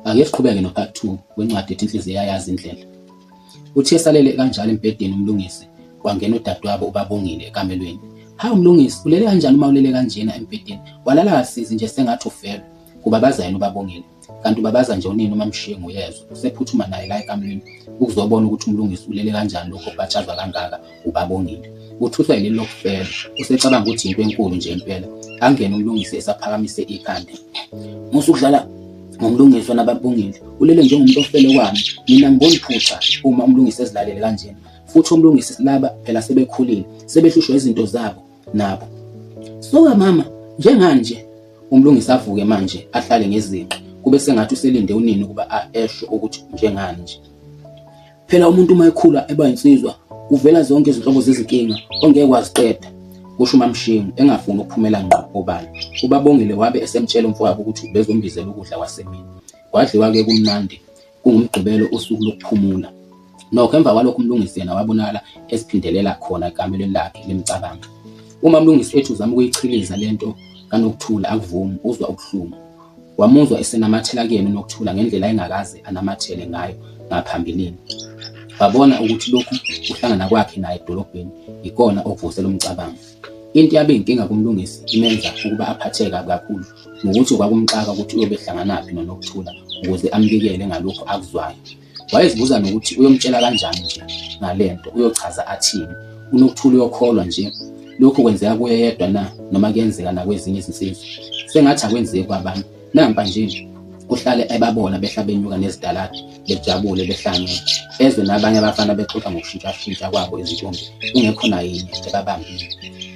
Ake siqhubeke no-part 2 wencwadi ethi Inhliziyo Iyayazi Indlela. Uthe esalele kanjalo embhedeni uMlungisi, kwangena udadewabo uBabongile ekamelweni. "Hawu Mlungisi, ulele kanjani uma ulele kanjena embhedeni? Walala kasizi nje sengathi ufelwe." Kubabaza yena uBabongile. Kanti ubabaza nje unina uMamShiye nguyezwa. Usephuthuma naye la ekamelweni ukuzobona ukuthi uMlungisi ulele kanjani lokho kubatshazwa kangaka uBabongile. Uthuswa yileli lokufela. Usecabanga ukuthi into enkulu nje impela. Angena uMlungisi esaphakamise ikhanda. "Musukudlala ngomlungiswa naBabongile. Ulele njengomuntu ofele kwami. Mina ngibona iphutha uma uMlungisi ezilalele kanjena. Futhi uMlungisi laba phela sebekhulile, sebehlushwa izinto zabo nabo." "Soka mama, njenganje." uMlungisi avuke manje ahlale ngezinqa. Kube sengathi uselinde unini ukuba esho ukuthi njengani nje. "Phela umuntu uma ekhula eba insizwa, uvela zonke izinhlobo zezinkinga ongeke waziqeda," kusho uMamShiye engafuni ukuphumela ngqo obala. uBabongile wabe esemtshela umfowabo ukuthi bezombizela ukudla kwasemini. Kwadliwa-ke kumnandi, kungumgqibelo usuku lokuphumula. Nokho emva kwalokho uMlungisi yena wabonakala esiphindelela khona ekamelweni lakhe lemcabanga. Uma uMlungisi ethi uzama ukuyichiliza lento kaNokuthula akuvumi, uzwa ubuhlungu. Wamuzwa esenamathela kuyena uNokuthula ngendlela engakaze anamathele ngayo ngaphambilini. Wabona ukuthi lokhu kuhlangana kwakhe naye edolobheni ikona okuvusela umcabango. Into yabe inkinga kuMlungisi imenza ukuba aphatheke kakhulu ngokuthi kwakumxaka ukuthi uyobehlanganaphi noNokuthula ukuze ambikele ngalokho akuzwayo. Wayezibuza nokuthi uyomtshela kanjani nje ngalento, uyochaza athini. uNokuthula uyokholwa nje lokhu kwenzeka kuye yedwa na, noma kuyenzeka nakwezinye izinsizwa? Sengathi akwenzeki kwabanye. Nampa nje uhlale ebabona behla benyuka nezidaladi bejabule behlangene, ezwe nabanye abafana bexoxa ngokushintshashintsha kwabo izintombi kungekho nayinye ebabambile.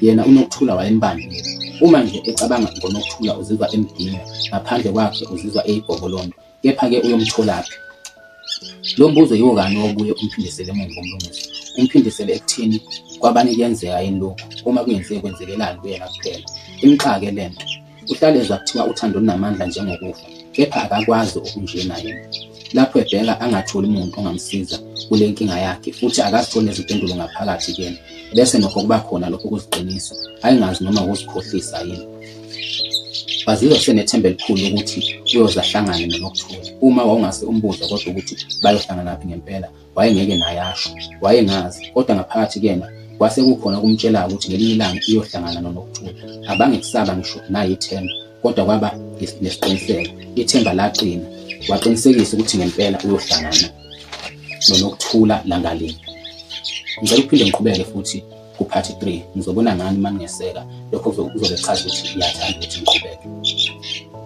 Yena uNokuthula wayembambile. Uma nje ecabanga ngoNokuthula uzizwa emdinga, ngaphandle kwakhe uzizwa eyibhokolondo. Kepha-ke uyomtholaphi? Lo mbuzo yiwo kanye obuye umphindisele emuva uMlungisi. Umphindisele ekutheni kwabanye kuyenzeka yini lokhu, uma kungenzeki kwenzekelani kuyena kuphela. Imxake lento. Uhlale ezwa kuthiwa uthando lunamandla njengokufa, kepha akakwazi okunjena yena. Lapho ebheka angatholi umuntu ongamsiza kule nkinga yakhe, futhi akazitholi nezimpendulo ngaphakathi kuyena. Bese nokho kuba khona lokho kuziqinisa, ayingazi noma ukuzikhohlisa yini. Wazizwa senethemba elikhulu ukuthi uyozahlangana noNokuthula. Uma wawungase umbuza kodwa ukuthi bayohlangana naphi ngempela, wayengeke naye asho. Wayengazi, kodwa ngaphakathi kuyena kwase kukhona kumtshela ukuthi ngelinye ilanga uyohlangana noNokuthula. Abange kusaba ngisho naye ithemba, kodwa kwaba nesiqiniseko. Ithemba laqina, waqinisekisa ukuthi ngempela uyohlangana noNokuthula langalinye. Ngicela ukuphinde ngiqhubeke futhi ku-part 3. Ngizobona ngani uma ningeseka lokho kuzobe kuchaza ukuthi iyathanda ukuthi ngiqhubeke.